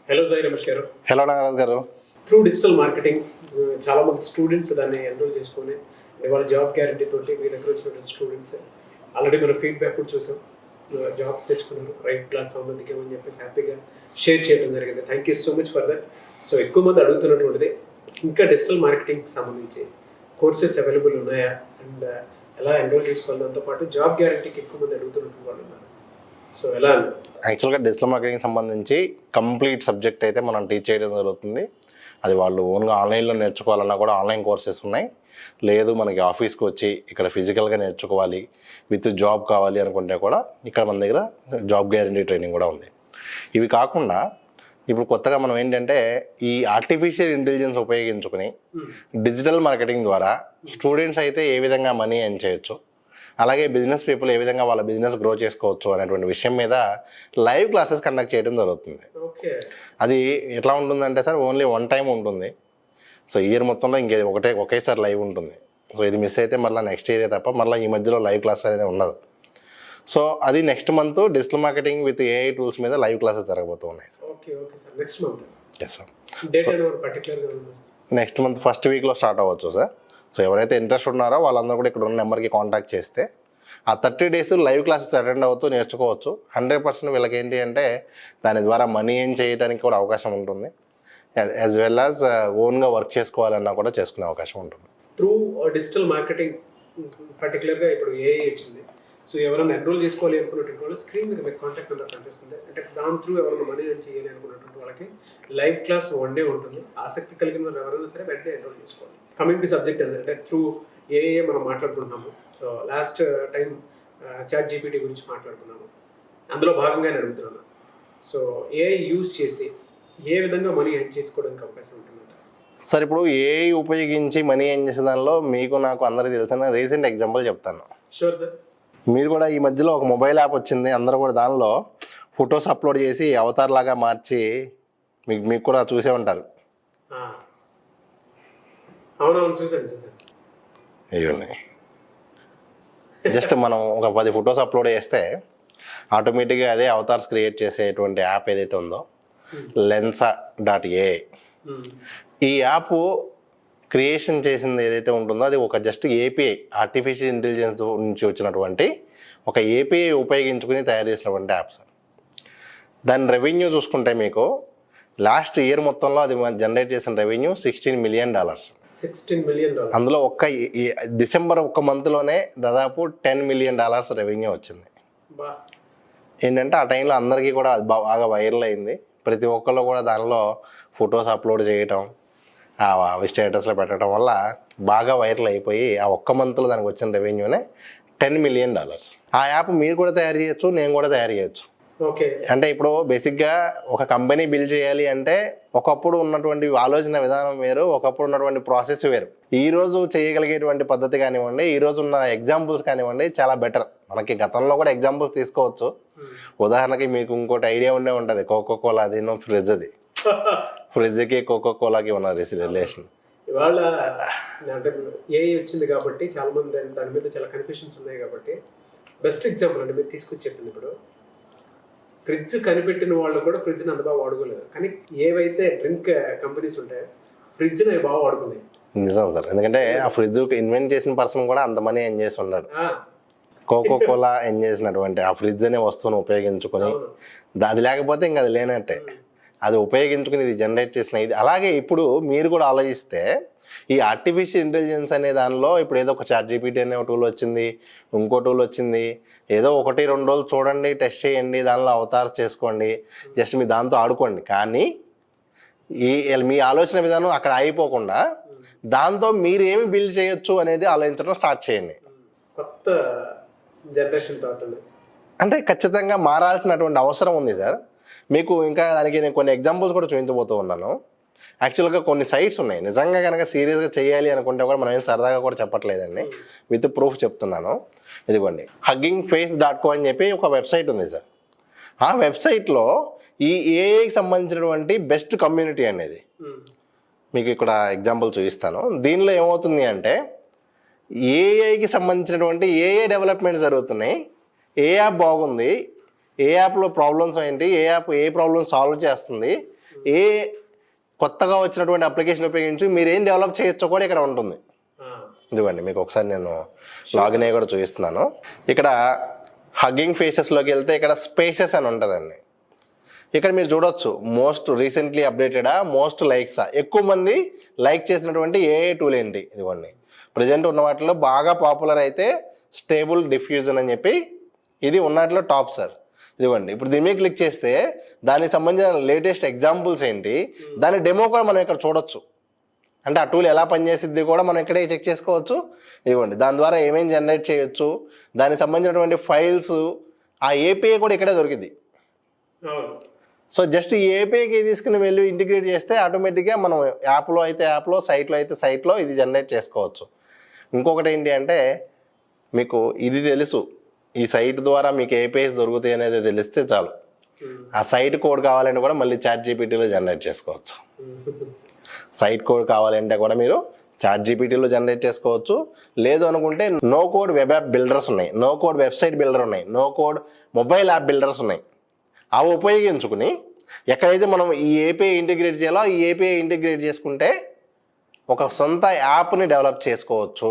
Hello Sai Ramesh గారు. Hello Nagaraj గారు. Through digital marketing చాలా మంది స్టూడెంట్స్ దాన్ని ఎన్రోల్ చేసుకొని వాళ్ళ జాబ్ గ్యారంటీ తోటి మీ దగ్గర వచ్చినటువంటి స్టూడెంట్స్ ఆల్రెడీ మనం ఫీడ్బ్యాక్ కూడా చూసాం. జాబ్స్ తెచ్చుకున్నారు, రైట్ ప్లాట్ఫామ్లో దిగామని చెప్పేసి హ్యాపీగా షేర్ చేయడం జరిగింది. Thank you so much for that. So ఎక్కువ మంది అడుగుతున్నటువంటిది ఇంకా డిజిటల్ మార్కెటింగ్కి సంబంధించి కోర్సెస్ అవైలబుల్ ఉన్నాయా అండ్ ఎలా ఎన్రోల్ చేసుకోవాలి, దాంతోపాటు జాబ్ గ్యారంటీకి ఎక్కువ మంది అడుగుతున్నటువంటి వాళ్ళు ఉన్నారు. సో ఎలా యాక్చువల్గా డిజిటల్ మార్కెటింగ్ సంబంధించి కంప్లీట్ సబ్జెక్ట్ అయితే మనం టీచ్ చేయడం జరుగుతుంది. అది వాళ్ళు ఓన్గా ఆన్లైన్లో నేర్చుకోవాలన్నా కూడా ఆన్లైన్ కోర్సెస్ ఉన్నాయి. లేదు మనకి ఆఫీస్కి వచ్చి ఇక్కడ ఫిజికల్గా నేర్చుకోవాలి విత్ జాబ్ కావాలి అనుకుంటే కూడా ఇక్కడ మన దగ్గర జాబ్ గ్యారంటీ ట్రైనింగ్ కూడా ఉంది. ఇవి కాకుండా ఇప్పుడు కొత్తగా మనం ఏంటంటే ఈ ఆర్టిఫిషియల్ ఇంటెలిజెన్స్ ఉపయోగించుకుని డిజిటల్ మార్కెటింగ్ ద్వారా స్టూడెంట్స్ అయితే ఏ విధంగా మనీ ఎర్న్ చేయొచ్చు, అలాగే బిజినెస్ పీపుల్ ఏ విధంగా వాళ్ళ బిజినెస్ గ్రో చేసుకోవచ్చు అనేటువంటి విషయం మీద లైవ్ క్లాసెస్ కండక్ట్ చేయడం జరుగుతుంది. అది ఎట్లా ఉంటుందంటే సార్ ఓన్లీ వన్ టైం ఉంటుంది. సో ఇయర్ మొత్తంలో ఒకేసారి లైవ్ ఉంటుంది. సో ఇది మిస్ అయితే మళ్ళీ నెక్స్ట్ ఇయరే తప్ప మళ్ళీ ఈ మధ్యలో లైవ్ క్లాస్ అనేది ఉండదు. సో అది next month digital marketing with AI tools మీద లైవ్ క్లాసెస్ జరగబోతూ ఉన్నాయి. Yes sir. Next month first వీక్లో స్టార్ట్ అవ్వచ్చు సార్. సో ఎవరైతే ఇంట్రెస్ట్ ఉన్నారో వాళ్ళందరూ కూడా ఇక్కడ ఉన్న నెంబర్కి కాంటాక్ట్ చేస్తే ఆ 30 days లైవ్ క్లాసెస్ అటెండ్ అవుతూ నేర్చుకోవచ్చు. 100% వీళ్ళకి ఏంటి అంటే దాని ద్వారా మనీ ఏం చేయడానికి కూడా అవకాశం ఉంటుంది. యాజ్ వెల్ యాజ్ ఓన్గా వర్క్ చేసుకోవాలన్నా కూడా చేసుకునే అవకాశం ఉంటుంది. త్రూ డిజిటల్ మార్కెటింగ్ పర్టికులర్గా ఇప్పుడు ఏఐ వచ్చింది. సో ఎవరైనా ఎన్రోల్ చేసుకోవాలి అనుకున్నటువంటి వాళ్ళు స్క్రీన్ మీద మీకు కాంటాక్ట్ నెంబర్ కనిపిస్తుంది. అంటే దాని త్రూ ఎవరైనా మనీ ఏం చేయాలి అనుకున్నటువంటి వాళ్ళకి లైవ్ క్లాస్ 1 day ఉంటుంది. ఆసక్తి కలిగిన వాళ్ళు ఎవరైనా సరే వెంటనే ఎన్రోల్ చేసుకోవాలి. కమింగ్ టు సబ్జెక్ట్ ఏంటంటే త్రూ ఏఐ మనం మాట్లాడుకుంటున్నాము. So last time ChatGPT గురించి మాట్లాడుకున్నాము. అందులో భాగంగానే అడుగుతున్నాను. సో ఏఐ యూజ్ చేసి ఏ విధంగా మనీ ఎర్న్ చేసుకోవడానికి అవకాశం ఉంటుందంట సార్? ఇప్పుడు ఏఐ ఉపయోగించి మనీ ఎర్న్ చేసే దానిలో మీకు నాకు అందరికీ తెలిసిన రీసెంట్ ఎగ్జాంపుల్ చెప్తాను. Sure sir. మీరు కూడా ఈ మధ్యలో ఒక మొబైల్ యాప్ వచ్చింది. అందరూ కూడా దానిలో ఫొటోస్ అప్లోడ్ చేసి అవతార్ లాగా మార్చి మీకు కూడా చూసే ఉంటారు. అవునవును, చూసాను. ఇవన్నీ జస్ట్ మనం ఒక 10 ఫొటోస్ అప్లోడ్ చేస్తే ఆటోమేటిక్గా అదే అవతార్స్ క్రియేట్ చేసేటువంటి యాప్ ఏదైతే ఉందో lensa.ai, ఈ యాప్ క్రియేషన్ చేసింది ఏదైతే ఉంటుందో అది ఒక జస్ట్ ఏపీఐ, ఆర్టిఫిషియల్ ఇంటెలిజెన్స్ నుంచి వచ్చినటువంటి ఒక ఏపీఐ ఉపయోగించుకుని తయారు చేసినటువంటి యాప్స్. దాని రెవెన్యూ చూసుకుంటే మీకు లాస్ట్ ఇయర్ మొత్తంలో అది జనరేట్ చేసిన రెవెన్యూ $16 million. అందులో డిసెంబర్ మంత్లోనే దాదాపు $10 million రెవెన్యూ వచ్చింది. ఏంటంటే ఆ టైంలో అందరికీ కూడా అది బాగా వైరల్ అయింది. ప్రతి ఒక్కళ్ళు కూడా దానిలో ఫొటోస్ అప్లోడ్ చేయటం, అవి స్టేటస్లో పెట్టడం వల్ల బాగా వైరల్ అయిపోయి ఆ మంత్లో దానికి వచ్చిన రెవెన్యూనే $10 million. ఆ యాప్ మీరు కూడా తయారు చేయొచ్చు, నేను కూడా తయారు చేయొచ్చు. ఓకే. అంటే ఇప్పుడు బేసిక్గా ఒక కంపెనీ బిల్డ్ చేయాలి అంటే ఒకప్పుడు ఉన్నటువంటి ఆలోచన విధానం వేరు, ఒకప్పుడు ఉన్నటువంటి ప్రాసెస్ వేరు. ఈ రోజు చేయగలిగేటువంటి పద్ధతి కానివ్వండి, ఈ రోజు ఉన్న ఎగ్జాంపుల్స్ కానివ్వండి చాలా బెటర్. మనకి గతంలో కూడా ఎగ్జాంపుల్స్ తీసుకోవచ్చు. ఉదాహరణకి మీకు ఇంకోటి ఐడియా ఉండే ఉంటుంది, కోకోకోలా అది ఫ్రిడ్జ్. అది ఫ్రిడ్జ్కి కోకోకోలాకి ఉన్న రిలేషన్. ఇవాళ అంటే ఏఐ వచ్చింది కాబట్టి చాలా మంది దాని మీద చాలా కన్ఫ్యూషన్స్ ఉన్నాయి కాబట్టి బెస్ట్ ఎగ్జాంపుల్ అంటే మీరు తీసుకొచ్చి చెప్పింది. ఇప్పుడు ఫ్రిడ్జ్ కనిపెట్టిన వాళ్ళు కూడా ఫ్రిడ్జ్ని అంత బాగా వాడుకోలేదు, కానీ ఏవైతే డ్రింక్ కంపెనీస్ ఉంటాయో ఫ్రిడ్జ్ని బాగా వాడుకున్నాయి. నిజం సార్. ఎందుకంటే ఆ ఫ్రిడ్జ్ ఇన్వెంట్ చేసిన పర్సన్ కూడా అంత మనీ ఎర్న్ చేసి ఉన్నాడు. కోకోకోలా ఎర్న్ చేసినటువంటి ఆ ఫ్రిడ్జ్ అనే వస్తువును ఉపయోగించుకొని, అది లేకపోతే ఇంకా అది లేనట్టే. అది ఉపయోగించుకుని ఇది జనరేట్ చేసిన ఇది. అలాగే ఇప్పుడు మీరు కూడా ఆలోచిస్తే ఈ ఆర్టిఫిషియల్ ఇంటెలిజెన్స్ అనే దానిలో ఇప్పుడు ఏదో ఒక చాట్ జీపీటీ అనే టూల్ వచ్చింది, ఇంకో టూల్ వచ్చింది. ఏదో 1-2 రోజులు చూడండి, టెస్ట్ చేయండి, దానిలో అవతార్స్ చేసుకోండి, జస్ట్ మీ దాంతో ఆడుకోండి. కానీ మీ ఆలోచన విధానం అక్కడ అయిపోకుండా దాంతో మీరు ఏమి బిల్డ్ చేయొచ్చు అనేది ఆలోచించడం స్టార్ట్ చేయండి. కొత్త జనరేషన్ థాట్ అంటే ఖచ్చితంగా మారాల్సినటువంటి అవసరం ఉంది సార్. మీకు ఇంకా దానికి నేను కొన్ని ఎగ్జాంపుల్స్ కూడా చూపించబోతూ ఉన్నాను. యాక్చువల్గా కొన్ని సైట్స్ ఉన్నాయి. నిజంగా కనుక సీరియస్గా చేయాలి అనుకుంటే కూడా మనం ఏం సరదాగా కూడా చెప్పట్లేదండి, విత్ ప్రూఫ్ చెప్తున్నాను. ఇదిగోండి, huggingface.co అని చెప్పి ఒక వెబ్సైట్ ఉంది సార్. ఆ వెబ్సైట్లో ఈ ఏఐకి సంబంధించినటువంటి బెస్ట్ కమ్యూనిటీ అనేది మీకు ఇక్కడ ఎగ్జాంపుల్ చూపిస్తాను. దీనిలో ఏమవుతుంది అంటే ఏఐకి సంబంధించినటువంటి ఏఐ డెవలప్మెంట్ జరుగుతున్నాయి. ఏ యాప్ బాగుంది, ఏ యాప్లో ప్రాబ్లమ్స్ ఏంటి, ఏ యాప్ ఏ ప్రాబ్లమ్ సాల్వ్ చేస్తుంది, ఏ కొత్తగా వచ్చినటువంటి అప్లికేషన్ ఉపయోగించి మీరు ఏం డెవలప్ చేయొచ్చో కూడా ఇక్కడ ఉంటుంది. ఇదిగోండి మీకు ఒకసారి నేను లాగిన్ అయ్యి కూడా చూపిస్తున్నాను. ఇక్కడ హగ్గింగ్ ఫేసెస్లోకి వెళ్తే ఇక్కడ స్పేసెస్ అని ఉంటుందండి. ఇక్కడ మీరు చూడొచ్చు మోస్ట్ రీసెంట్లీ అప్డేటెడా, మోస్ట్ లైక్సా, ఎక్కువ మంది లైక్ చేసినటువంటి ఏఏ టూల్ ఏంటి. ఇదిగోండి ప్రజెంట్ ఉన్న వాటిలో బాగా పాపులర్ అయితే స్టేబుల్ డిఫ్యూజన్ అని చెప్పి ఇది ఉన్నట్లో టాప్ సార్. ఇదిగోండి ఇప్పుడు దీని మీద క్లిక్ చేస్తే దానికి సంబంధించిన లేటెస్ట్ ఎగ్జాంపుల్స్ ఏంటి, దాని డెమో కూడా మనం ఇక్కడ చూడొచ్చు. అంటే ఆ టూల్ ఎలా పనిచేసిద్ది కూడా మనం ఇక్కడే చెక్ చేసుకోవచ్చు. ఇదిగోండి దాని ద్వారా ఏమేమి జనరేట్ చేయొచ్చు, దానికి సంబంధించినటువంటి ఫైల్స్, ఆ ఏపీఐ కూడా ఇక్కడే దొరికింది. సో జస్ట్ ఈ ఏపీఐకి తీసుకుని వెళ్ళి ఇంటిగ్రేట్ చేస్తే ఆటోమేటిక్గా మనం యాప్లో అయితే యాప్లో, సైట్లో అయితే సైట్లో ఇది జనరేట్ చేసుకోవచ్చు. ఇంకొకటి ఏంటి అంటే మీకు ఇది తెలుసు, ఈ సైట్ ద్వారా మీకు ఏపీఐస్ దొరుకుతాయి అనేది తెలిస్తే చాలు, ఆ సైట్ కోడ్ కావాలంటే కూడా మళ్ళీ ChatGPTలో జనరేట్ చేసుకోవచ్చు. సైట్ కోడ్ కావాలంటే కూడా మీరు ChatGPTలో జనరేట్ చేసుకోవచ్చు. లేదు అనుకుంటే no code web app builders ఉన్నాయి, నో కోడ్ వెబ్సైట్ బిల్డర్ ఉన్నాయి, no code mobile app builders ఉన్నాయి. అవి ఉపయోగించుకుని ఎక్కడైతే మనం ఈ ఏపీఐ ఇంటిగ్రేట్ చేయాలో ఈ ఏపీఐ ఇంటిగ్రేట్ చేసుకుంటే ఒక సొంత యాప్ని డెవలప్ చేసుకోవచ్చు.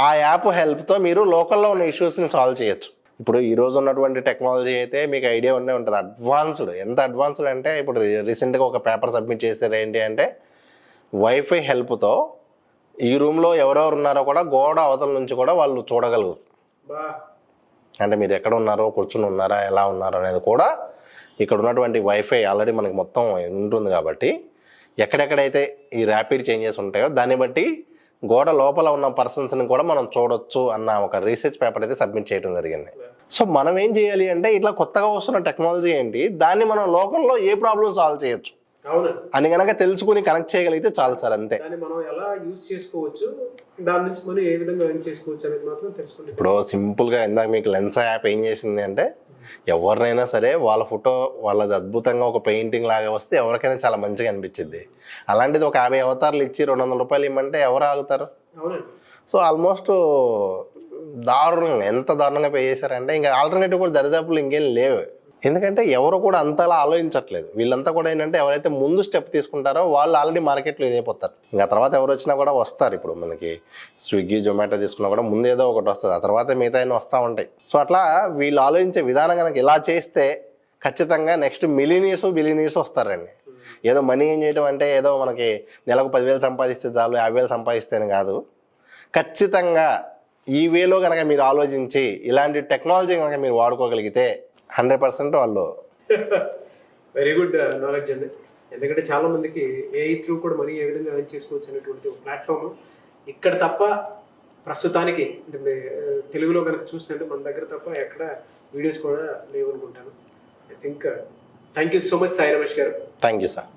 ఆ యాప్ హెల్ప్తో మీరు లోకల్లో ఉన్న ఇష్యూస్ని సాల్వ్ చేయొచ్చు. ఇప్పుడు ఈరోజు ఉన్నటువంటి టెక్నాలజీ అయితే మీకు ఐడియా ఉండే ఉంటుంది, అడ్వాన్స్డ్. ఎంత అడ్వాన్స్డ్ అంటే ఇప్పుడు రీసెంట్గా ఒక పేపర్ సబ్మిట్ చేశారు. ఏంటి అంటే వైఫై హెల్ప్తో ఈ రూమ్లో ఎవరెవరు ఉన్నారో కూడా గోడ అవతల నుంచి కూడా వాళ్ళు చూడగలరు. అంటే మీరు ఎక్కడ ఉన్నారో, కూర్చుని ఉన్నారా, ఎలా ఉన్నారో అనేది కూడా ఇక్కడ ఉన్నటువంటి వైఫై ఆల్రెడీ మనకి మొత్తం ఉంటుంది కాబట్టి ఎక్కడెక్కడైతే ఈ ర్యాపిడ్ చేంజెస్ ఉంటాయో దాన్ని బట్టి గోడ లోపల ఉన్న పర్సన్స్ని కూడా మనం చూడొచ్చు అన్న ఒక రీసెర్చ్ పేపర్ అయితే సబ్మిట్ చేయడం జరిగింది. సో మనం ఏం చేయాలి అంటే ఇట్లా కొత్తగా వస్తున్న టెక్నాలజీ ఏంటి, దాన్ని మనం లోకల్లో ఏ ప్రాబ్లం సాల్వ్ చేయొచ్చు అని కనుక తెలుసుకుని కనెక్ట్ చేయగలిగితే చాలు సార్. అంతే. మనం ఎలా యూజ్ చేసుకోవచ్చు, దాని నుంచి మనం ఏ విధంగా ఎర్న్ చేసుకోవచ్చు అనేది మాత్రం తెలుసుకోండి. ఇప్పుడు సింపుల్గా ఇందాక మీకు లెన్స్ యాప్ ఏం చేసింది అంటే ఎవరినైనా సరే వాళ్ళ ఫోటో వాళ్ళది అద్భుతంగా ఒక పెయింటింగ్ లాగా వస్తే ఎవరికైనా చాలా మంచిగా అనిపించింది. అలాంటిది ఒక 50 అవతారాలు ఇచ్చి 200 రూపాయలు ఇవ్వమంటే ఎవరు ఆగుతారు? సో ఆల్మోస్ట్ దారుణంగా, ఎంత దారుణంగా పే చేశారంటే ఇంకా ఆల్టర్నేటివ్ కూడా దరిదాపులు ఇంకేం లేవు. ఎందుకంటే ఎవరు కూడా అంతలా ఆలోచించట్లేదు. వీళ్ళంతా కూడా ఏంటంటే ఎవరైతే ముందు స్టెప్ తీసుకుంటారో వాళ్ళు ఆల్రెడీ మార్కెట్లో ఇదైపోతారు. ఇంకా తర్వాత ఎవరు వచ్చినా కూడా వస్తారు. ఇప్పుడు మనకి స్విగ్గీ, జొమాటో తీసుకున్నా కూడా ముందు ఏదో ఒకటి వస్తుంది, ఆ తర్వాత మిగతా అన్నీ వస్తూ ఉంటాయి. సో అట్లా వీళ్ళు ఆలోచించే విధానం కనుక ఇలా చేస్తే ఖచ్చితంగా నెక్స్ట్ బిలియనీర్స్ వస్తారండి. ఏదో మనీ ఏం చేయడం అంటే ఏదో మనకి నెలకు 10,000 సంపాదిస్తే చాలు, 50,000 సంపాదిస్తేనే కాదు. ఖచ్చితంగా ఈ వేలో కనుక మీరు ఆలోచించి ఇలాంటి టెక్నాలజీ కనుక మీరు వాడుకోగలిగితే 100% వాళ్ళు వెరీ గుడ్ నాలెడ్జ్ అండి. ఎందుకంటే చాలా మందికి ఏఐ త్రూ కూడా మనీ ఏ విధంగా ఎర్న్ చేసుకోవచ్చు అనేటువంటి ఒక ప్లాట్ఫామ్ ఇక్కడ తప్ప ప్రస్తుతానికి అంటే తెలుగులో కనుక చూస్తుంటే మన దగ్గర తప్ప ఎక్కడ వీడియోస్ కూడా లేవనుకుంటాను. I think thank you so much Sai Ramesh గారు. Thank you sir.